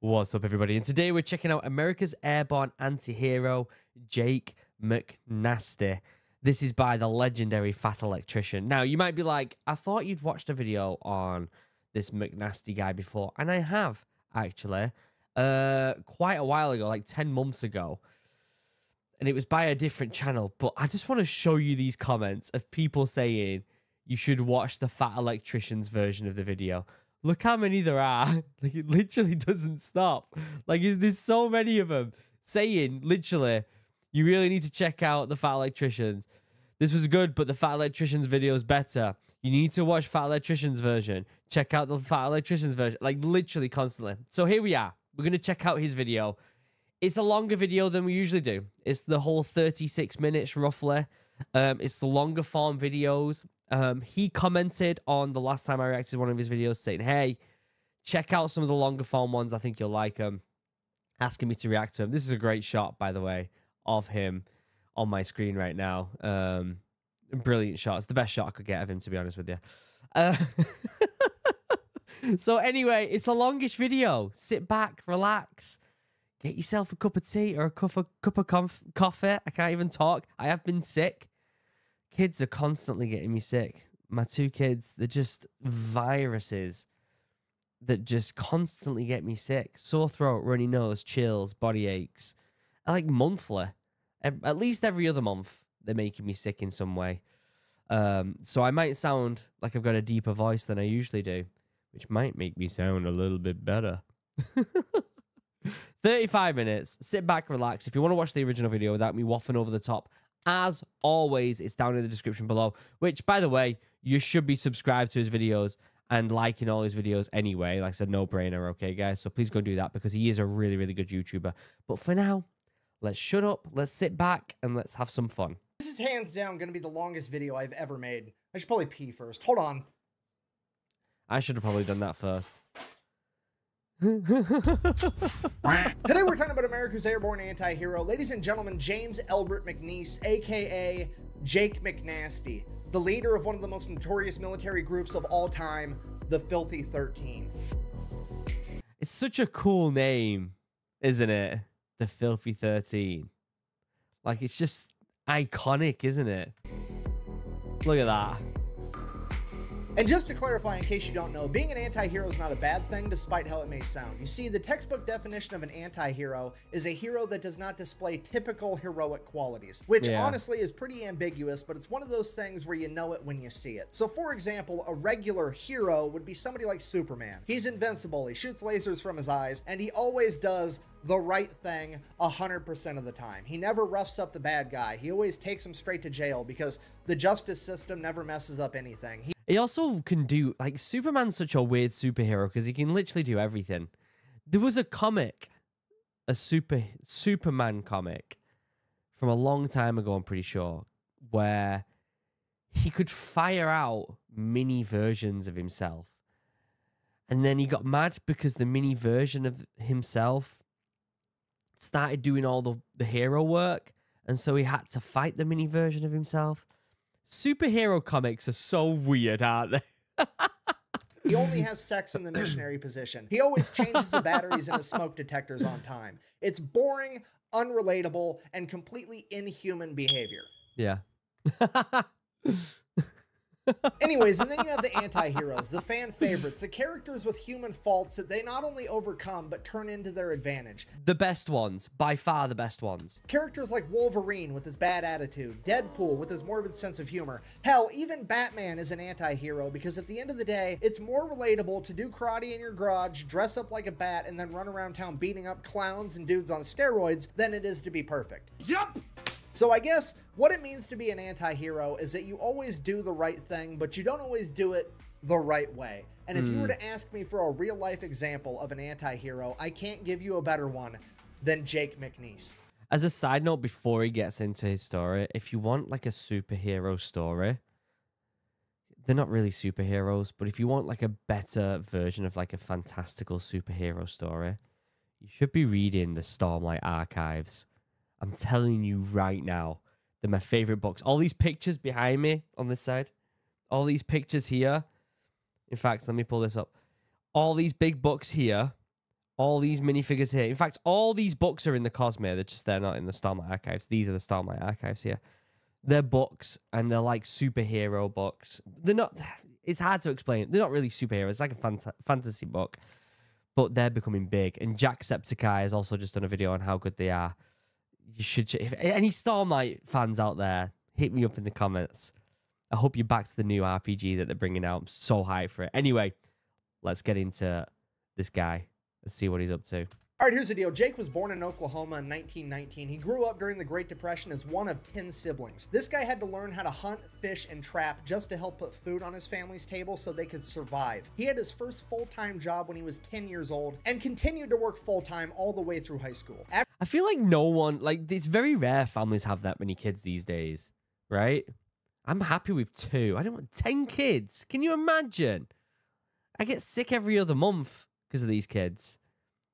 What's up, everybody? And today we're checking out America's Airborne Anti-Hero, Jake McNasty. This is by the legendary Fat Electrician. Now, you might be like, I thought you'd watched a video on this McNasty guy before. And I have, actually. Quite a while ago, like 10 months ago. And it was by a different channel. But I just want to show you these comments of people saying you should watch the Fat Electrician's version of the video. Look how many there are. Like, it literally doesn't stop. Like, there's so many of them saying, literally, you really need to check out the Fat Electricians. This was good, but the Fat Electricians video is better. You need to watch Fat Electricians version. Check out the Fat Electricians version. Like, literally constantly. So here we are. We're going to check out his video. It's a longer video than we usually do. It's the whole 36 minutes, roughly. It's the longer form videos. He commented on the last time I reacted to one of his videos saying, hey, check out some of the longer form ones. I think you'll like them. Asking me to react to him. This is a great shot, by the way, of him on my screen right now. Brilliant shot. It's the best shot I could get of him, to be honest with you. So anyway, it's a longish video. Sit back, relax. Get yourself a cup of tea or a cup of coffee. I can't even talk. I have been sick. Kids are constantly getting me sick. My two kids, they're just viruses that just constantly get me sick. Sore throat, runny nose, chills, body aches. Like monthly. At least every other month, they're making me sick in some way. So I might sound like I've got a deeper voice than I usually do, which might make me sound a little bit better. 35 minutes. Sit back, relax. If you want to watch the original video without me waffling over the top, as always, it's down in the description below, which, by the way, you should be subscribed to his videos and liking all his videos anyway. Like I said, no-brainer, okay, guys? So please go do that because he is a really, really good YouTuber. But for now, let's shut up, let's sit back, and let's have some fun. This is hands down going to be the longest video I've ever made. I should probably pee first. Hold on. I should have probably done that first. Today we're talking about America's Airborne Anti-Hero. Ladies and gentlemen, James Elbert McNeese, aka Jake McNasty, the leader of one of the most notorious military groups of all time, the Filthy 13. It's such a cool name, isn't it? The Filthy 13. Like, it's just iconic, isn't it? Look at that. And just to clarify, in case you don't know, being an anti-hero is not a bad thing, despite how it may sound. You see, the textbook definition of an anti-hero is a hero that does not display typical heroic qualities, which honestly is pretty ambiguous, but it's one of those things where you know it when you see it. So for example, a regular hero would be somebody like Superman. He's invincible, he shoots lasers from his eyes, and he always does the right thing 100% of the time. He never roughs up the bad guy. He always takes him straight to jail because the justice system never messes up anything. He also can do, like, Superman's such a weird superhero because he can literally do everything. There was a comic, a Superman comic from a long time ago, I'm pretty sure, where he could fire out mini versions of himself. And then he got mad because the mini version of himself started doing all the hero work. And so he had to fight the mini version of himself. Superhero comics are so weird, aren't they? He only has sex in the missionary position. He always changes the batteries in his smoke detectors on time. It's boring, unrelatable, and completely inhuman behavior. Yeah. Anyways, and then you have the anti-heroes, the fan favorites, the characters with human faults that they not only overcome, but turn into their advantage. The best ones. By far the best ones. Characters like Wolverine with his bad attitude, Deadpool with his morbid sense of humor. Hell, even Batman is an anti-hero because at the end of the day, it's more relatable to do karate in your garage, dress up like a bat, and then run around town beating up clowns and dudes on steroids than it is to be perfect. Yup! So I guess what it means to be an anti-hero is that you always do the right thing, but you don't always do it the right way. And if you were to ask me for a real-life example of an anti-hero, I can't give you a better one than Jake McNeese. As a side note, before he gets into his story, if you want like a superhero story, they're not really superheroes, but if you want like a better version of like a fantastical superhero story, you should be reading the Stormlight Archives. I'm telling you right now, they're my favorite books. All these pictures behind me on this side, all these pictures here. In fact, let me pull this up. All these big books here All these minifigures here. In fact, all these books are in the Cosmere. They're not in the Starlight Archives. These are the Starlight Archives here. They're books, and they're like superhero books. They're not. It's hard to explain. They're not really superheroes. It's like a fantasy book, but they're becoming big. And Jacksepticeye has also just done a video on how good they are. You should. If any Stormlight fans out there, hit me up in the comments. I hope you're back to the new RPG that they're bringing out. I'm so hyped for it. Anyway, let's get into this guy. Let's see what he's up to. All right, here's the deal. Jake was born in Oklahoma in 1919. He grew up during the Great Depression as one of 10 siblings. This guy had to learn how to hunt, fish, and trap just to help put food on his family's table so they could survive. He had his first full-time job when he was 10 years old and continued to work full-time all the way through high school. I feel like no one, like, it's very rare families have that many kids these days, right? I'm happy with 2. I don't want 10 kids. Can you imagine? I get sick every other month because of these kids.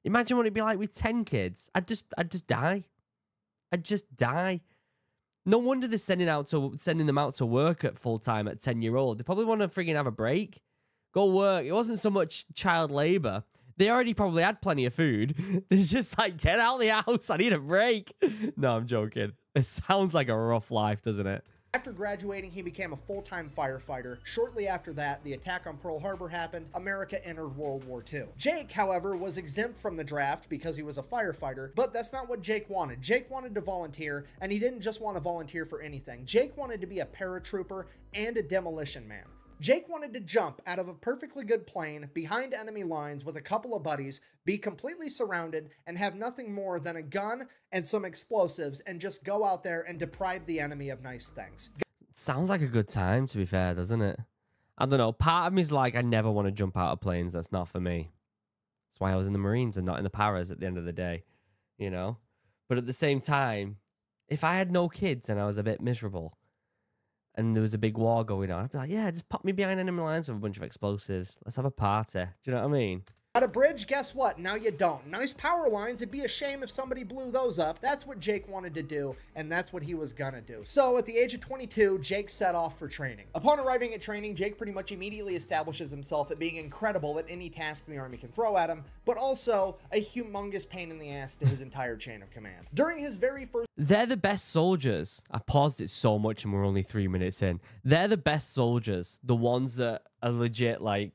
Imagine what it'd be like with 10 kids. I'd just die. I'd just die. No wonder they're sending them out to work at full time at 10-year-old. They probably want to friggin' have a break. Go work. It wasn't so much child labor. They already probably had plenty of food. They're just like, get out of the house. I need a break. No, I'm joking. It sounds like a rough life, doesn't it? After graduating, he became a full-time firefighter. Shortly after that, the attack on Pearl Harbor happened. America entered World War II. Jake, however, was exempt from the draft because he was a firefighter, but that's not what Jake wanted. Jake wanted to volunteer, and he didn't just want to volunteer for anything. Jake wanted to be a paratrooper and a demolition man. Jake wanted to jump out of a perfectly good plane behind enemy lines with a couple of buddies, be completely surrounded, and have nothing more than a gun and some explosives and just go out there and deprive the enemy of nice things. Sounds like a good time, to be fair, doesn't it? I don't know. Part of me is like, I never want to jump out of planes. That's not for me. That's why I was in the Marines and not in the Paras at the end of the day, you know? But at the same time, if I had no kids and I was a bit miserable, and there was a big war going on, I'd be like, yeah, just pop me behind enemy lines with a bunch of explosives. Let's have a party. Do you know what I mean? Got a bridge? Guess what? Now you don't. Nice power lines. It'd be a shame if somebody blew those up. That's what Jake wanted to do, and that's what he was gonna do. So at the age of 22, Jake set off for training. Upon arriving at training, Jake pretty much immediately establishes himself at being incredible at any task the Army can throw at him, but also a humongous pain in the ass to his entire chain of command. During his very first... They're the best soldiers. I've paused it so much and we're only 3 minutes in. They're the best soldiers. The ones that are legit, like,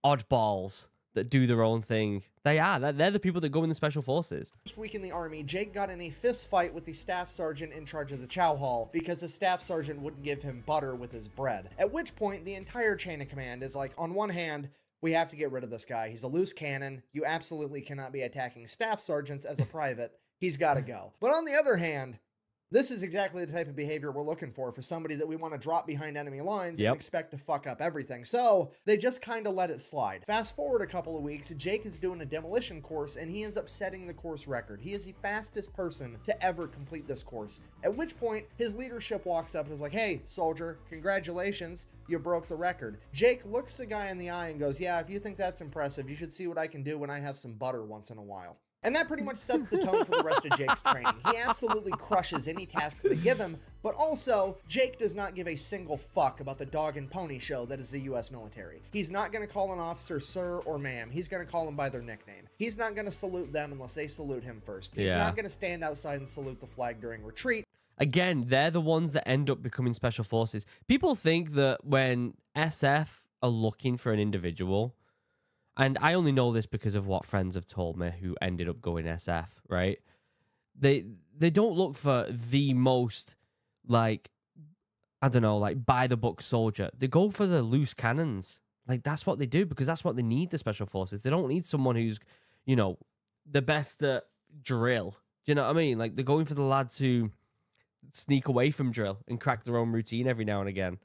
oddballs that do their own thing. They are. They're the people that go in the special forces. First week in the Army, Jake got in a fist fight with the staff sergeant in charge of the chow hall because the staff sergeant wouldn't give him butter with his bread. At which point, the entire chain of command is like, on one hand, we have to get rid of this guy. He's a loose cannon. You absolutely cannot be attacking staff sergeants as a private. He's got to go. But on the other hand, this is exactly the type of behavior we're looking for somebody that we want to drop behind enemy lines and expect to fuck up everything. So they just kind of let it slide. Fast forward a couple of weeks, Jake is doing a demolition course and he ends up setting the course record. He is the fastest person to ever complete this course. At which point his leadership walks up and is like, hey, soldier, congratulations, you broke the record. Jake looks the guy in the eye and goes, yeah, if you think that's impressive, you should see what I can do when I have some butter once in a while. And that pretty much sets the tone for the rest of Jake's training. He absolutely crushes any task they give him, but also, Jake does not give a single fuck about the dog and pony show that is the US military. He's not going to call an officer sir or ma'am. He's going to call them by their nickname. He's not going to salute them unless they salute him first. He's not going to stand outside and salute the flag during retreat. Again, they're the ones that end up becoming special forces. People think that when SF are looking for an individual, and I only know this because of what friends have told me who ended up going SF, right? They don't look for the most, like, I don't know, like, by-the-book soldier. They go for the loose cannons. Like, that's what they do because that's what they need, the special forces. They don't need someone who's, you know, the best at drill. Do you know what I mean? Like, they're going for the lads who sneak away from drill and crack their own routine every now and again.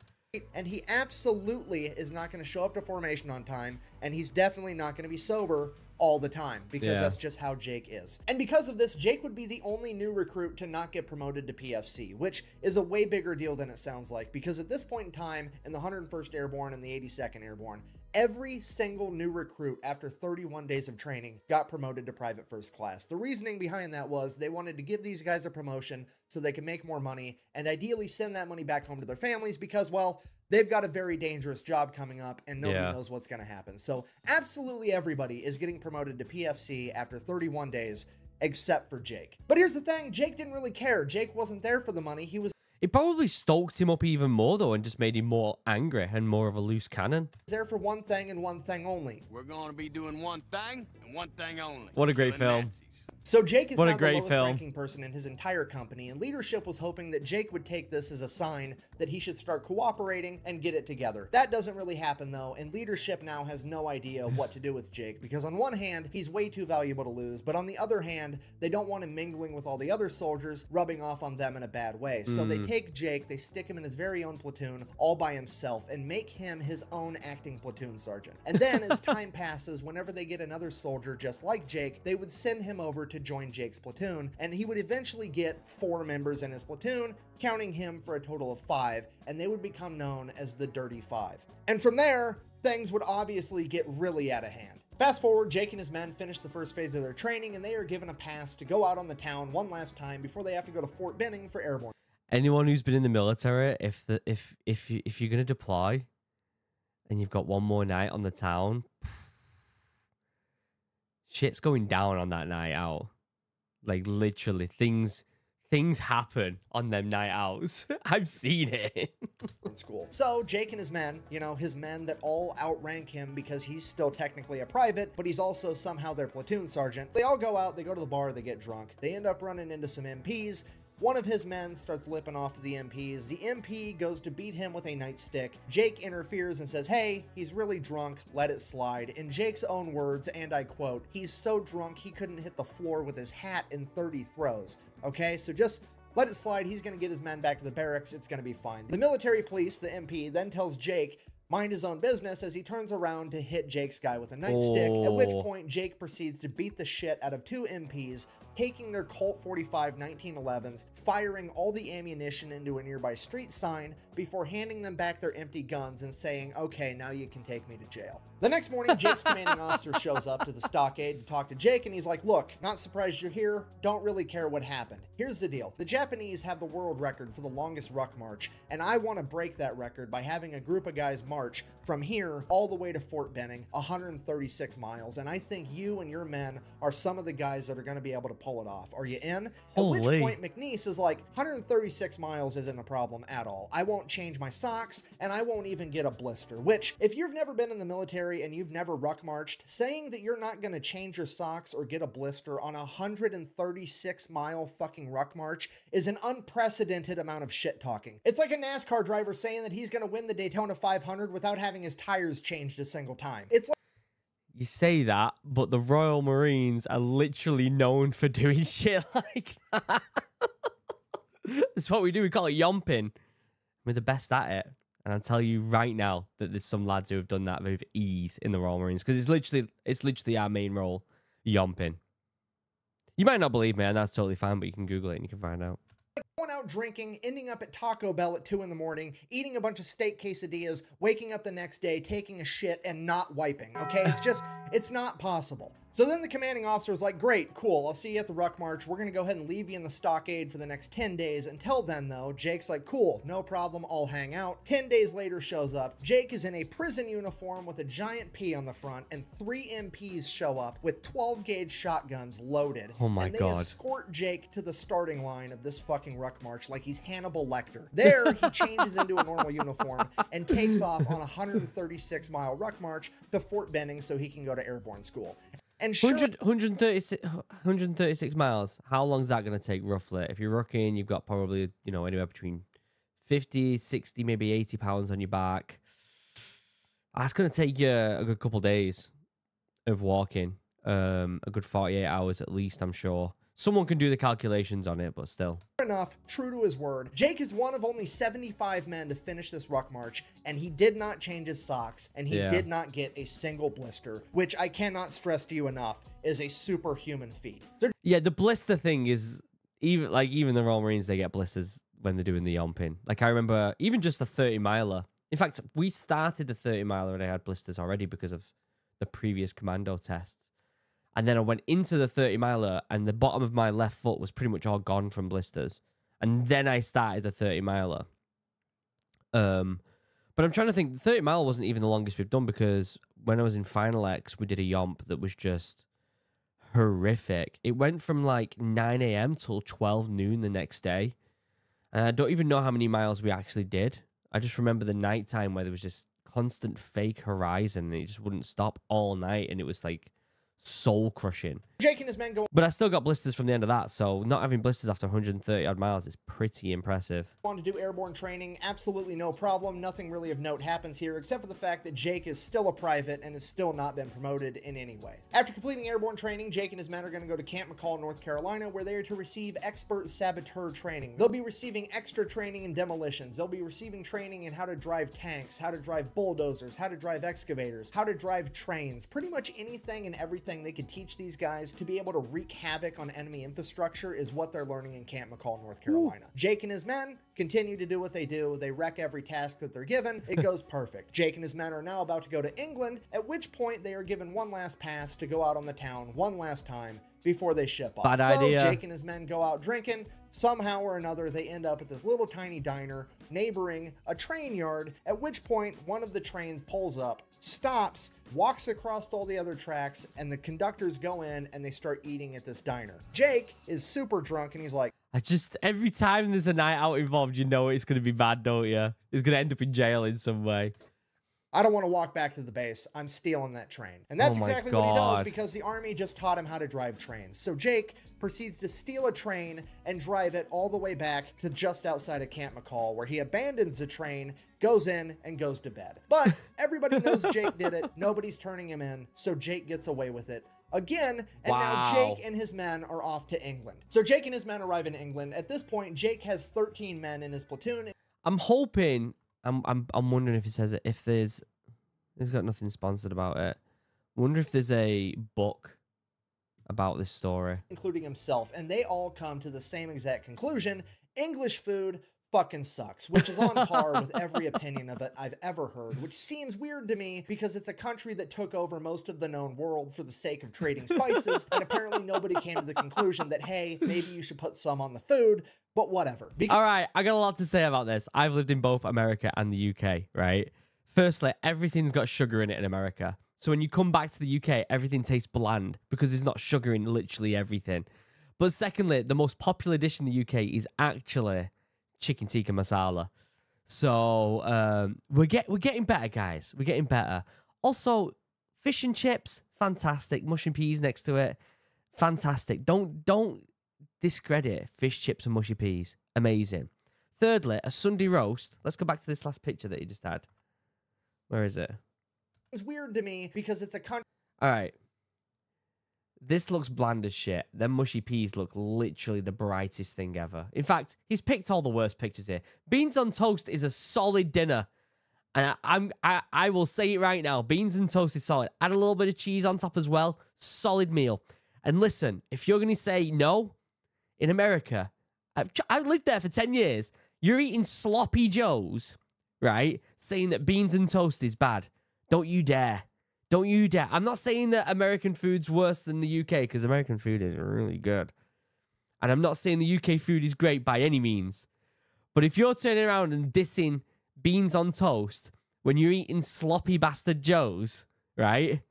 And he absolutely is not going to show up to formation on time, and he's definitely not going to be sober all the time, because that's just how Jake is. And because of this, Jake would be the only new recruit to not get promoted to PFC, which is a way bigger deal than it sounds like, because at this point in time, in the 101st Airborne and the 82nd Airborne, every single new recruit after 31 days of training got promoted to private first class. The reasoning behind that was they wanted to give these guys a promotion so they can make more money and ideally send that money back home to their families because, well, they've got a very dangerous job coming up and nobody Yeah. knows what's going to happen. So absolutely everybody is getting promoted to PFC after 31 days except for Jake. But here's the thing, Jake didn't really care. Jake wasn't there for the money. He was It probably stoked him up even more, though, and just made him more angry and more of a loose cannon. there for one thing and one thing only. We're going to be doing one thing and one thing only. What a great Killing film. Nazis. So Jake is What a now the great lowest film. ranking person in his entire company, and leadership was hoping that Jake would take this as a sign that he should start cooperating and get it together. That doesn't really happen though, and leadership now has no idea what to do with Jake, because on one hand, he's way too valuable to lose, but on the other hand, they don't want him mingling with all the other soldiers, rubbing off on them in a bad way. So they take Jake, they stick him in his very own platoon, all by himself, and make him his own acting platoon sergeant. And then as time passes, whenever they get another soldier just like Jake, they would send him over to join Jake's platoon, and he would eventually get 4 members in his platoon, counting him for a total of 5, and they would become known as the Dirty Five. And from there, things would obviously get really out of hand. Fast forward, Jake and his men finish the first phase of their training, and they are given a pass to go out on the town one last time before they have to go to Fort Benning for airborne. Anyone who's been in the military, if you're gonna deploy, and you've got one more night on the town, shit's going down on that night out. Like literally, things happen on them night outs. I've seen it. School. So Jake and his men, his men that all outrank him because he's still technically a private, but he's also somehow their platoon sergeant. They all go out, they go to the bar, they get drunk. They end up running into some MPs. One of his men starts lipping off to the MPs. The MP goes to beat him with a nightstick. Jake interferes and says, hey, he's really drunk, let it slide. In Jake's own words, and I quote, he's so drunk he couldn't hit the floor with his hat in 30 throws. Okay, so just let it slide. He's going to get his men back to the barracks. It's going to be fine. The military police, the MP, then tells Jake, mind his own business, as he turns around to hit Jake's guy with a nightstick, at which point Jake proceeds to beat the shit out of 2 MPs, taking their Colt 45 1911s, firing all the ammunition into a nearby street sign before handing them back their empty guns and saying, okay, now you can take me to jail. The next morning, Jake's commanding officer shows up to the stockade to talk to Jake, and he's like, look, not surprised you're here, don't really care what happened. Here's the deal. The Japanese have the world record for the longest ruck march, and I want to break that record by having a group of guys march from here all the way to Fort Benning, 136 miles, and I think you and your men are some of the guys that are going to be able to pull it off. Are you in? Holy. At which point McNeese is like, 136 miles isn't a problem at all. I won't change my socks, and I won't even get a blister, which, if you've never been in the military and you've never ruck marched, saying that you're not going to change your socks or get a blister on a 136 mile fucking ruck march is an unprecedented amount of shit talking. It's like a NASCAR driver saying that he's going to win the Daytona 500 without having his tires changed a single time. It's like You say that, but the Royal Marines are literally known for doing shit like that. That's what we do. We call it yomping. We're the best at it. And I'll tell you right now that there's some lads who have done that with ease in the Royal Marines, because it's literally our main role, yomping. You might not believe me, and that's totally fine, but you can Google it and you can find out. going out drinking, ending up at Taco Bell at 2 in the morning, eating a bunch of steak quesadillas, waking up the next day, taking a shit, and not wiping, okay? It's not possible. So then the commanding officer is like, great, cool, I'll see you at the Ruck March. We're going to go ahead and leave you in the stockade for the next 10 days. Until then, though, Jake's like, cool, no problem, I'll hang out. 10 days later shows up. Jake is in a prison uniform with a giant P on the front, and 3 MPs show up with 12-gauge shotguns loaded. Oh my and they God. escort Jake to the starting line of this fucking Ruck March like he's Hannibal Lecter. There, he changes into a normal uniform and takes off on a 136-mile Ruck March to Fort Benning so he can go to airborne school. And sure, 136 miles. How long is that going to take roughly? If you're rocking, you've got probably, anywhere between 50, 60, maybe 80 pounds on your back. That's going to take you a good couple days of walking. A good 48 hours at least, I'm sure. Someone can do the calculations on it, but still. sure enough, true to his word, Jake is one of only 75 men to finish this Ruck March, and he did not change his socks, and he did not get a single blister, which I cannot stress to you enough is a superhuman feat. Yeah, the blister thing is, even the Royal Marines, they get blisters when they're doing the yomping. Like, I remember even just the 30-miler. In fact, we started the 30-miler and I had blisters already because of the previous commando tests. And then I went into the 30-miler and the bottom of my left foot was pretty much all gone from blisters. And then I started the 30-miler. But I'm trying to think, 30 mile wasn't even the longest we've done, because when I was in Final X, we did a yomp that was just horrific. It went from like 9 a.m. till 12 noon the next day. And I don't even know how many miles we actually did. I just remember the nighttime where there was just constant fake horizon and it just wouldn't stop all night. And it was like soul crushing. Jake and his men go But I still got blisters from the end of that, so not having blisters after 130 odd miles is pretty impressive. on to do airborne training. Absolutely no problem. Nothing really of note happens here, except for the fact that Jake is still a private and has still not been promoted in any way. After completing airborne training, Jake and his men are going to go to Camp McCall, North Carolina, where they are to receive expert saboteur training. They'll be receiving extra training in demolitions. They'll be receiving training in how to drive tanks, how to drive bulldozers, how to drive excavators, how to drive trains, pretty much anything and everything they could teach these guys to be able to wreak havoc on enemy infrastructure is what they're learning in Camp McCall, North Carolina. Jake and his men continue to do what they do. They wreck every task that they're given. It goes perfect. Jake and his men are now about to go to England, at which point they are given one last pass to go out on the town one last time before they ship off. Bad so idea. Jake and his men go out drinking. Somehow or another, they end up at this little tiny diner neighboring a train yard, at which point one of the trains pulls up, stops, walks across all the other tracks, and the conductors go in and they start eating at this diner. Jake is super drunk and he's like, Every time there's a night out involved, you know it's going to be bad, don't you? He's going to end up in jail in some way. I don't want to walk back to the base. I'm stealing that train. And that's Oh my exactly what he does, God. because the army just taught him how to drive trains. So Jake proceeds to steal a train and drive it all the way back to just outside of Camp McCall, where he abandons the train, goes in, and goes to bed. But everybody knows Jake did it. Nobody's turning him in, so Jake gets away with it again, and now Wow. Jake and his men are off to England. So Jake and his men arrive in England. At this point, Jake has 13 men in his platoon. I'm hoping, I'm wondering if it says it, if there's got nothing sponsored about it. Wonder if there's a book about this story. Including himself, and they all come to the same exact conclusion: English food fucking sucks, which is on par with every opinion of it I've ever heard, which seems weird to me because it's a country that took over most of the known world for the sake of trading spices, and apparently nobody came to the conclusion that, hey, maybe you should put some on the food, but whatever. All right, I got a lot to say about this. I've lived in both America and the UK, right? Firstly, everything's got sugar in it in America. So when you come back to the UK, everything tastes bland because there's not sugar in literally everything. But secondly, the most popular dish in the UK is actually chicken tikka masala. So we're getting better, guys. We're getting better. Also, fish and chips, fantastic. Mush and peas next to it, fantastic. Don't discredit fish, chips, and mushy peas. Amazing. Thirdly, a Sunday roast. Let's go back to this last picture that you just had. Where is it? It's weird to me because it's a country All right. This looks bland as shit. Them mushy peas look literally the brightest thing ever. In fact, he's picked all the worst pictures here. Beans on toast is a solid dinner. And I will say it right now. Beans and toast is solid. Add a little bit of cheese on top as well. Solid meal. And listen, if you're going to say no, in America, I've lived there for 10 years. You're eating sloppy joes, right? Saying that beans and toast is bad. Don't you dare. Don't you dare. I'm not saying that American food's worse than the UK, because American food is really good. And I'm not saying the UK food is great by any means. But if you're turning around and dissing beans on toast when you're eating sloppy bastard joes, right?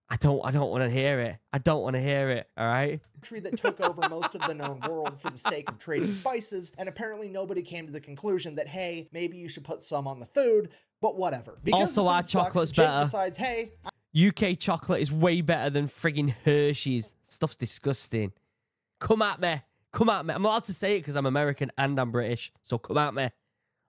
I don't want to hear it. I don't want to hear it, all right? that took over most of the known world for the sake of trading spices, and apparently nobody came to the conclusion that, hey, maybe you should put some on the food, but whatever. Because Also, the food our sucks, chocolate's Jake better. decides, hey, UK chocolate is way better than friggin' Hershey's. Stuff's disgusting. Come at me. Come at me. I'm allowed to say it because I'm American and I'm British, so come at me.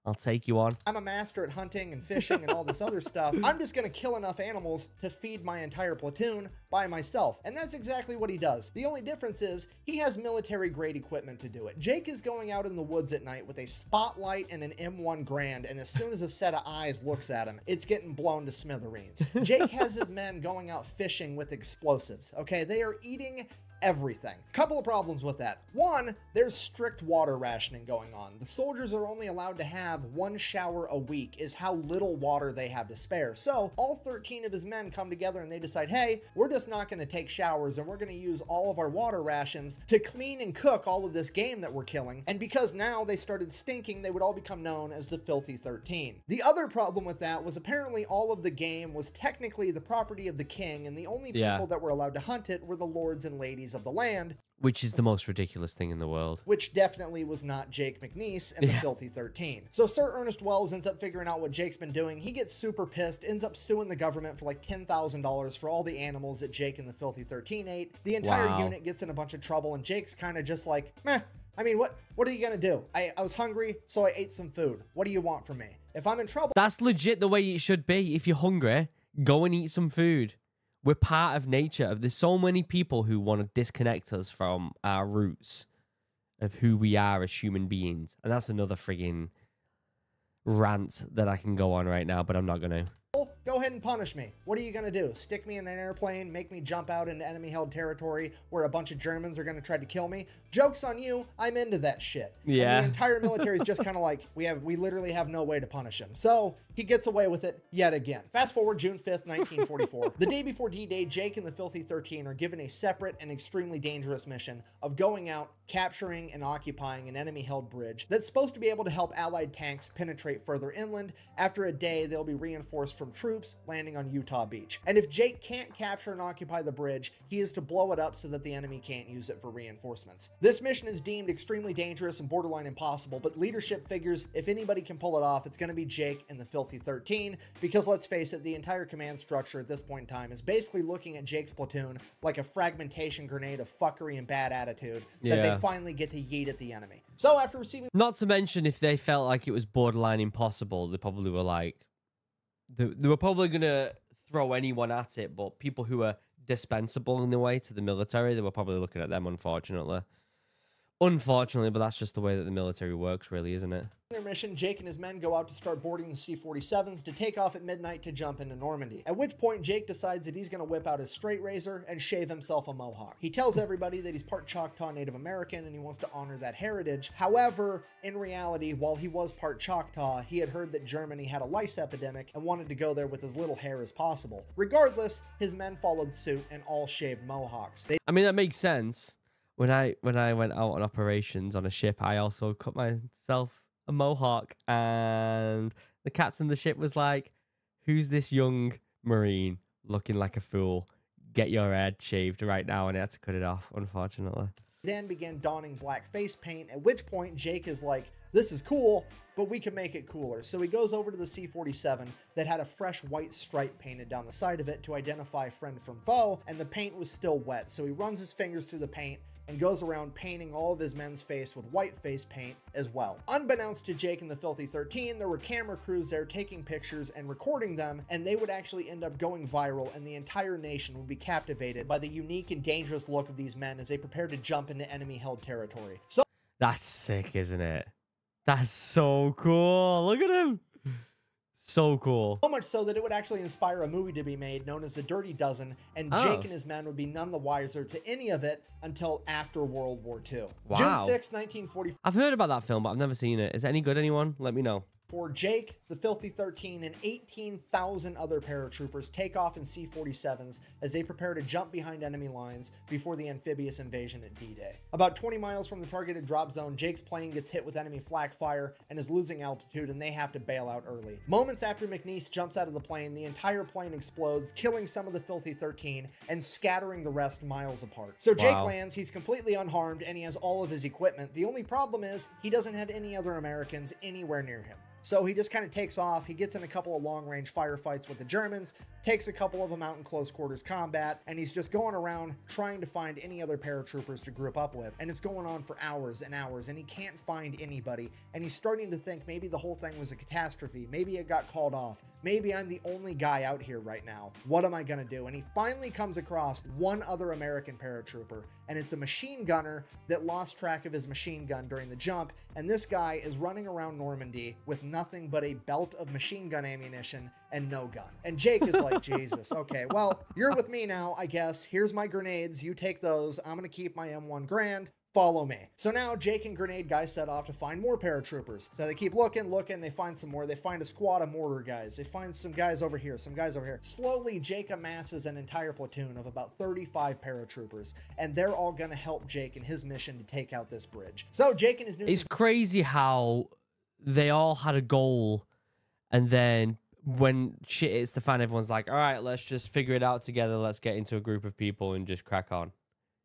I'll take you on. I'm a master at hunting and fishing and all this other stuff. I'm just going to kill enough animals to feed my entire platoon by myself. And that's exactly what he does. The only difference is he has military grade equipment to do it. Jake is going out in the woods at night with a spotlight and an M1 Grand, and as soon as a set of eyes looks at him, it's getting blown to smithereens. Jake has his men going out fishing with explosives, okay? They are eating everything. Couple of problems with that. One, there's strict water rationing going on. The soldiers are only allowed to have 1 shower a week is how little water they have to spare. So all 13 of his men come together and they decide, hey, we're just not going to take showers and we're going to use all of our water rations to clean and cook all of this game that we're killing. And because now they started stinking, they would all become known as the Filthy 13. The other problem with that was apparently all of the game was technically the property of the king, and the only people that were allowed to hunt it were the lords and ladies of the land. Which is the most ridiculous thing in the world. Which definitely was not Jake McNeese and the Filthy 13. So Sir Ernest Wells ends up figuring out what Jake's been doing. He gets super pissed, ends up suing the government for like $10,000 for all the animals that Jake and the Filthy 13 ate. The entire unit gets in a bunch of trouble, and Jake's kind of just like, meh. I mean, what are you gonna do? I was hungry, so I ate some food. What do you want from me? If I'm in trouble... That's legit the way it should be. If you're hungry, go and eat some food. We're part of nature. There's so many people who want to disconnect us from our roots of who we are as human beings. And that's another frigging rant that I can go on right now, but I'm not going to. Go ahead and punish me. What are you going to do? Stick me in an airplane, make me jump out into enemy-held territory where a bunch of Germans are going to try to kill me? Joke's on you. I'm into that shit. Yeah. And the entire military is just kind of like, we literally have no way to punish him. So he gets away with it yet again. Fast forward June 5th, 1944. The day before D-Day, Jake and the Filthy 13 are given a separate and extremely dangerous mission of going out, capturing and occupying an enemy-held bridge that's supposed to be able to help Allied tanks penetrate further inland. After a day, they'll be reinforced from troops landing on Utah Beach. And if Jake can't capture and occupy the bridge, he is to blow it up so that the enemy can't use it for reinforcements. This mission is deemed extremely dangerous and borderline impossible, but leadership figures if anybody can pull it off, it's going to be Jake and the Filthy 13, because let's face it, the entire command structure at this point in time is basically looking at Jake's platoon like a fragmentation grenade of fuckery and bad attitude that they finally get to yeet at the enemy. So after receiving... Not to mention, if they felt like it was borderline impossible, they probably were like... They were probably going to throw anyone at it, but people who are dispensable in the way to the military, they were probably looking at them, unfortunately. Unfortunately, but that's just the way that the military works, really, isn't it? Their mission, Jake and his men go out to start boarding the C-47s to take off at midnight to jump into Normandy. At which point, Jake decides that he's going to whip out his straight razor and shave himself a mohawk. He tells everybody that he's part Choctaw Native American and he wants to honor that heritage. However, in reality, while he was part Choctaw, he had heard that Germany had a lice epidemic and wanted to go there with as little hair as possible. Regardless, his men followed suit and all shaved mohawks. I mean, that makes sense. When I went out on operations on a ship, I also cut myself a mohawk, and the captain of the ship was like, "Who's this young Marine looking like a fool? Get your head shaved right now," and I had to cut it off, unfortunately. Then began donning black face paint, at which point Jake is like, this is cool, but we can make it cooler. So he goes over to the C-47 that had a fresh white stripe painted down the side of it to identify friend from foe, and the paint was still wet. So he runs his fingers through the paint and goes around painting all of his men's face with white face paint as well. Unbeknownst to Jake and the Filthy 13, there were camera crews there taking pictures and recording them, and they would actually end up going viral, and the entire nation would be captivated by the unique and dangerous look of these men as they prepared to jump into enemy-held territory. So that's sick, isn't it? That's so cool. Look at him. So cool. So much so that it would actually inspire a movie to be made known as The Dirty Dozen, and Jake and his men would be none the wiser to any of it until after World War II. Wow. June 6, 1944. I've heard about that film, but I've never seen it. Is it any good, anyone? Let me know. For Jake, the Filthy 13, and 18,000 other paratroopers take off in C-47s as they prepare to jump behind enemy lines before the amphibious invasion at D-Day. About 20 miles from the targeted drop zone, Jake's plane gets hit with enemy flak fire and is losing altitude, and they have to bail out early. Moments after McNeese jumps out of the plane, the entire plane explodes, killing some of the Filthy 13 and scattering the rest miles apart. So Jake lands, he's completely unharmed, and he has all of his equipment. The only problem is he doesn't have any other Americans anywhere near him. So he just kind of takes off. He gets in a couple of long-range firefights with the Germans, takes a couple of them out in close quarters combat, and he's just going around trying to find any other paratroopers to group up with. And it's going on for hours and hours, and he can't find anybody. And he's starting to think maybe the whole thing was a catastrophe. Maybe it got called off. Maybe I'm the only guy out here right now. What am I going to do? And he finally comes across one other American paratrooper, and it's a machine gunner that lost track of his machine gun during the jump. And this guy is running around Normandy with nothing but a belt of machine gun ammunition and no gun. And Jake is like, Jesus, okay, well, you're with me now, I guess. Here's my grenades. You take those. I'm going to keep my M1 Garand. Follow me. So now Jake and Grenade Guy set off to find more paratroopers. So they keep looking, they find some more. They find a squad of mortar guys. They find some guys over here, some guys over here. Slowly, Jake amasses an entire platoon of about 35 paratroopers, and they're all gonna help Jake in his mission to take out this bridge. So Jake and his new... It's crazy how they all had a goal, and then when shit hits the fan, everyone's like, all right, let's just figure it out together. Let's get into a group of people and just crack on.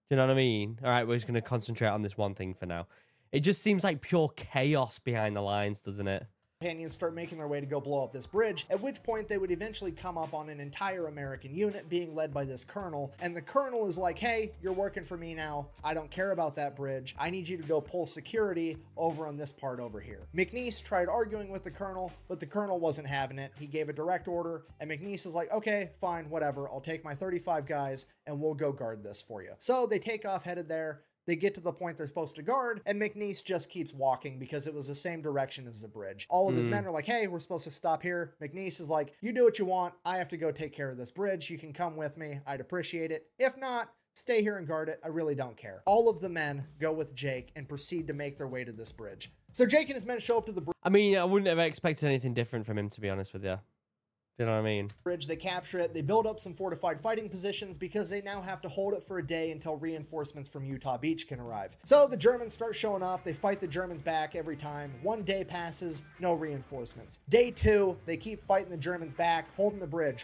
You know what I mean? All right, we're just going to concentrate on this one thing for now. It just seems like pure chaos behind the lines, doesn't it? Companions start making their way to go blow up this bridge, at which point they would eventually come up on an entire American unit being led by this colonel, and the colonel is like, hey, you're working for me now. I don't care about that bridge. I need you to go pull security over on this part over here. McNeese tried arguing with the colonel, but the colonel wasn't having it. He gave a direct order, and McNeese is like, okay, fine, whatever. I'll take my 35 guys, and we'll go guard this for you. So they take off headed there. They get to the point they're supposed to guard, and McNeese just keeps walking because it was the same direction as the bridge. All of his men are like, hey, we're supposed to stop here. McNeese is like, you do what you want. I have to go take care of this bridge. You can come with me. I'd appreciate it. If not, stay here and guard it. I really don't care. All of the men go with Jake and proceed to make their way to this bridge. So Jake and his men show up to the bridge. I mean, I wouldn't have expected anything different from him, to be honest with you. You know what I mean? Bridge, they capture it. They build up some fortified fighting positions because they now have to hold it for a day until reinforcements from Utah Beach can arrive. So the Germans start showing up. They fight the Germans back every time. One day passes, no reinforcements. Day 2, they keep fighting the Germans back, holding the bridge,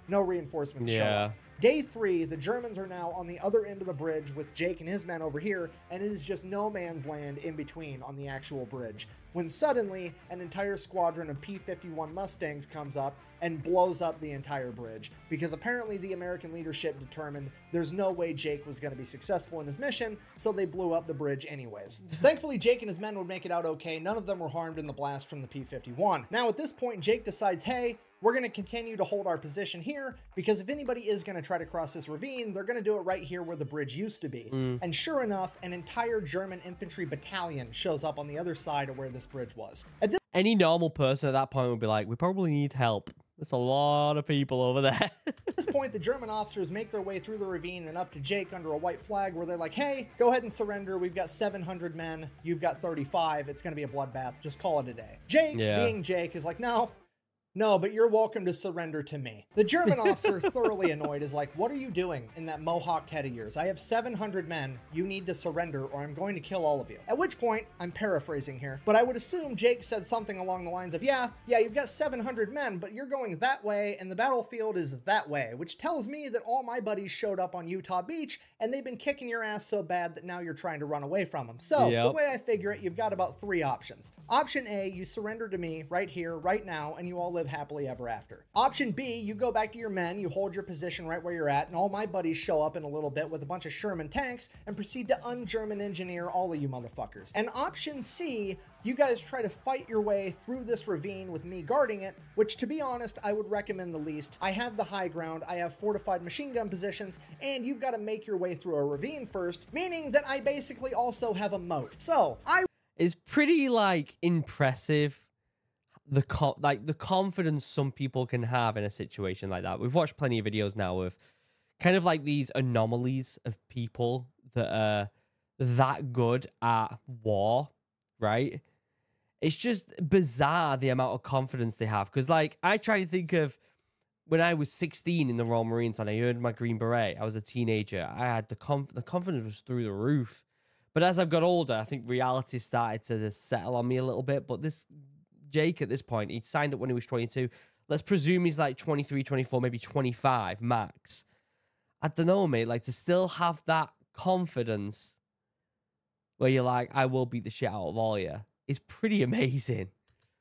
no reinforcements show up. Day 3, the Germans are now on the other end of the bridge with Jake and his men over here, and it is just no man's land in between on the actual bridge. When suddenly, an entire squadron of P-51 Mustangs comes up and blows up the entire bridge, because apparently the American leadership determined there's no way Jake was going to be successful in his mission, so they blew up the bridge anyways. Thankfully, Jake and his men would make it out okay. None of them were harmed in the blast from the P-51. Now, at this point, Jake decides, hey, we're going to continue to hold our position here, because if anybody is going to try to cross this ravine, they're going to do it right here where the bridge used to be. And sure enough, an entire German infantry battalion shows up on the other side of where this bridge was. Any normal person at that point would be like, we probably need help. There's a lot of people over there. At this point, the German officers make their way through the ravine and up to Jake under a white flag where they're like, hey, go ahead and surrender. We've got 700 men. You've got 35. It's going to be a bloodbath. Just call it a day. Jake, being Jake, is like, no, but you're welcome to surrender to me. The German officer, thoroughly annoyed, is like, what are you doing in that mohawked head of yours? I have 700 men. You need to surrender or I'm going to kill all of you. At which point, I'm paraphrasing here, but I would assume Jake said something along the lines of, yeah, you've got 700 men, but you're going that way and the battlefield is that way, which tells me that all my buddies showed up on Utah Beach and they've been kicking your ass so bad that now you're trying to run away from them. So the way I figure it, you've got about 3 options. Option A, you surrender to me right here, right now, and you all live happily ever after. Option B, you go back to your men, you hold your position right where you're at, and all my buddies show up in a little bit with a bunch of Sherman tanks and proceed to un-German engineer all of you motherfuckers. And option C, you guys try to fight your way through this ravine with me guarding it, which, to be honest, I would recommend the least. I have the high ground, I have fortified machine gun positions, and you've got to make your way through a ravine first, meaning that I basically also have a moat. So, It's pretty, impressive, the confidence some people can have in a situation like that. We've watched plenty of videos now of kind of these anomalies of people that are that good at war, right? It's just bizarre the amount of confidence they have. Because, I try to think of when I was 16 in the Royal Marines and I earned my Green Beret. I was a teenager. I had the confidence was through the roof. But as I've got older, I think reality started to settle on me a little bit. But this Jake, at this point, he signed up when he was 22. Let's presume he's 23, 24, maybe 25 max. I don't know, mate. To still have that confidence where you're like, I will beat the shit out of all you, is pretty amazing.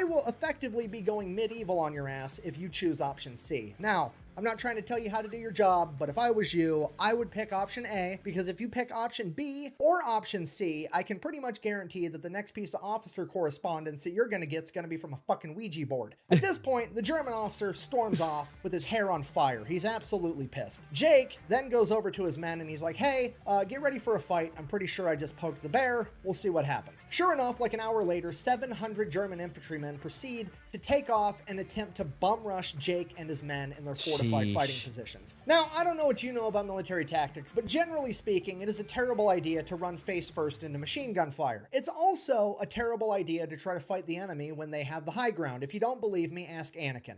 I will effectively be going medieval on your ass if you choose option C. Now, I'm not trying to tell you how to do your job, but if I was you, I would pick option A, because if you pick option B or option C, I can pretty much guarantee that the next piece of officer correspondence that you're going to get is going to be from a fucking Ouija board. At this point, the German officer storms off with his hair on fire. He's absolutely pissed. Jake then goes over to his men and he's like, hey, get ready for a fight. I'm pretty sure I just poked the bear. We'll see what happens. Sure enough, like an hour later, 700 German infantrymen proceed to take off and attempt to bum rush Jake and his men in their fortified fighting positions. Now, I don't know what you know about military tactics, but generally speaking, it is a terrible idea to run face first into machine gun fire. It's also a terrible idea to try to fight the enemy when they have the high ground. If you don't believe me, ask Anakin.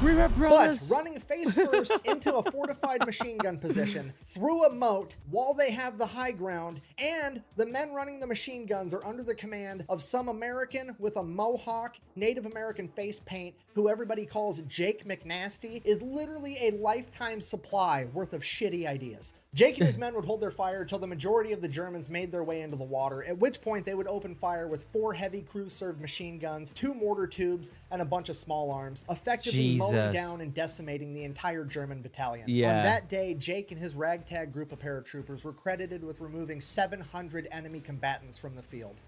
We were brothers. But running face first into a fortified machine gun position through a moat while they have the high ground, and the men running the machine guns are under the command of some American with a mohawk, Native American face paint, who everybody calls Jake McNasty, is literally a lifetime supply worth of shitty ideas. Jake and his men would hold their fire until the majority of the Germans made their way into the water, at which point they would open fire with 4 heavy crew-served machine guns, 2 mortar tubes, and a bunch of small arms, effectively mowing down and decimating the entire German battalion. On that day, Jake and his ragtag group of paratroopers were credited with removing 700 enemy combatants from the field.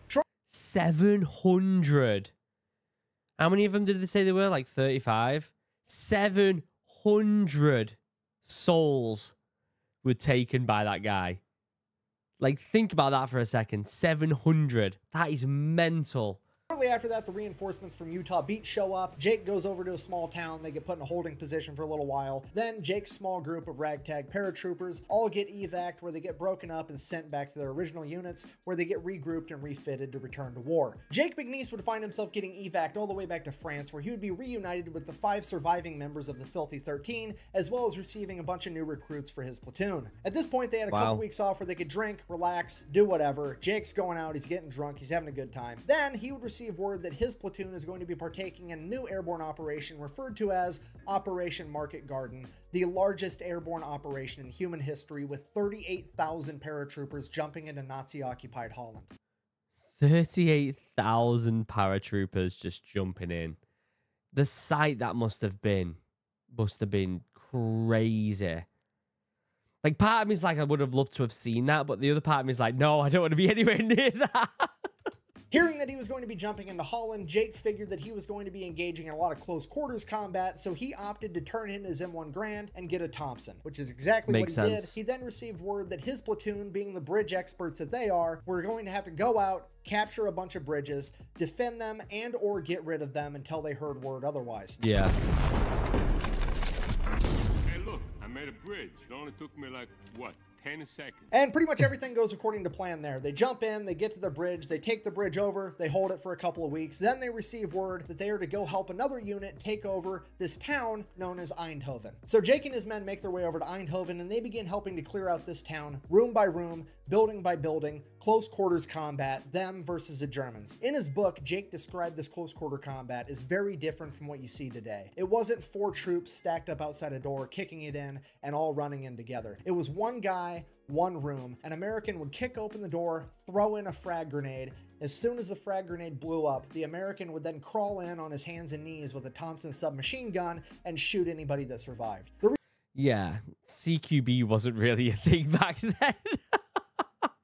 700? How many of them did they say they were? Like 35? 700 souls were taken by that guy. Like, think about that for a second. 700. That is mental. Shortly after that, the reinforcements from Utah Beach show up. Jake goes over to a small town. They get put in a holding position for a little while. Then Jake's small group of ragtag paratroopers all get evac'd, where they get broken up and sent back to their original units, where they get regrouped and refitted to return to war. Jake McNeese would find himself getting evac'd all the way back to France, where he would be reunited with the 5 surviving members of the Filthy 13, as well as receiving a bunch of new recruits for his platoon. At this point, they had a couple weeks off where they could drink, relax, do whatever. Jake's going out, he's getting drunk, he's having a good time. Then he would receive word that his platoon is going to be partaking in a new airborne operation referred to as Operation Market Garden, the largest airborne operation in human history, with 38,000 paratroopers jumping into Nazi-occupied Holland. 38,000 paratroopers just jumping in. The sight that must have been crazy. Like, part of me is like, I would have loved to have seen that, but the other part of me is like, no, I don't want to be anywhere near that. Hearing that he was going to be jumping into Holland, Jake figured that he was going to be engaging in a lot of close quarters combat, so he opted to turn in his M1 Garand and get a Thompson, which is exactly what he did. He then received word that his platoon, being the bridge experts that they are, were going to have to go out, capture a bunch of bridges, defend them, and or get rid of them until they heard word otherwise. Yeah. Hey, look, I made a bridge. It only took me like, what, 10 seconds. And pretty much everything goes according to plan there. They jump in, they get to the bridge, they take the bridge over, they hold it for a couple of weeks. Then they receive word that they are to go help another unit take over this town known as Eindhoven. So Jake and his men make their way over to Eindhoven, and they begin helping to clear out this town, room by room, building by building, close quarters combat, them versus the Germans. In his book, Jake described this close quarter combat as very different from what you see today. It wasn't 4 troops stacked up outside a door, kicking it in, and all running in together. It was one guy, one room. An American would kick open the door, throw in a frag grenade. As soon as the frag grenade blew up, the American would then crawl in on his hands and knees with a Thompson submachine gun and shoot anybody that survived. Yeah, CQB wasn't really a thing back then.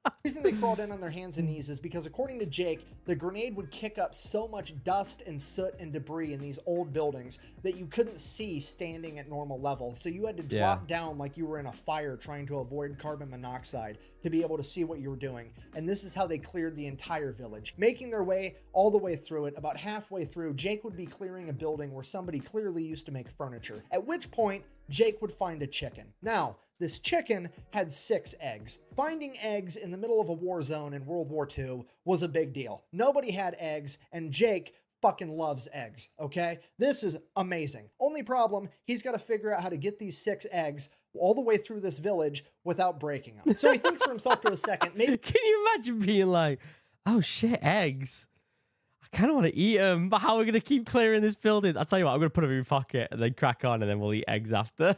The reason they crawled in on their hands and knees is because, according to Jake, the grenade would kick up so much dust and soot and debris in these old buildings that you couldn't see standing at normal level. So you had to drop down like you were in a fire trying to avoid carbon monoxide to be able to see what you were doing. And this is how they cleared the entire village. Making their way all the way through it, about halfway through, Jake would be clearing a building where somebody clearly used to make furniture, at which point Jake would find a chicken. Now, this chicken had 6 eggs. Finding eggs in the middle of a war zone in World War II was a big deal. Nobody had eggs, and Jake fucking loves eggs, okay? This is amazing. Only problem, he's got to figure out how to get these 6 eggs all the way through this village without breaking them. So he thinks for himself for a second, maybe... Can you imagine being like, oh shit, eggs? I kind of want to eat them, but how are we going to keep clearing this building? I'll tell you what, I'm going to put them in my pocket and then crack on, and then we'll eat eggs after.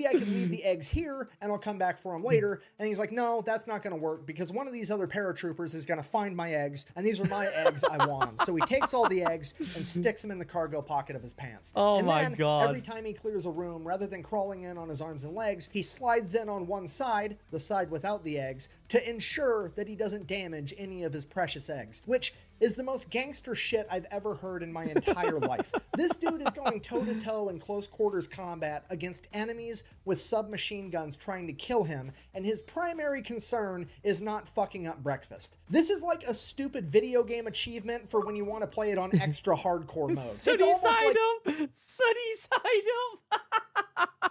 I can leave the eggs here and I'll come back for them later. And he's like, no, that's not going to work because one of these other paratroopers is going to find my eggs and these are my eggs. I want them. So he takes all the eggs and sticks them in the cargo pocket of his pants. Oh and my then, God. every time he clears a room, rather than crawling in on his arms and legs, he slides in on one side, the side without the eggs, to ensure that he doesn't damage any of his precious eggs, which is the most gangster shit I've ever heard in my entire life. This dude is going toe-to-toe in close quarters combat against enemies with submachine guns trying to kill him, and his primary concern is not fucking up breakfast. This is like a stupid video game achievement for when you want to play it on extra hardcore mode. Sunny side up! Sunny side up!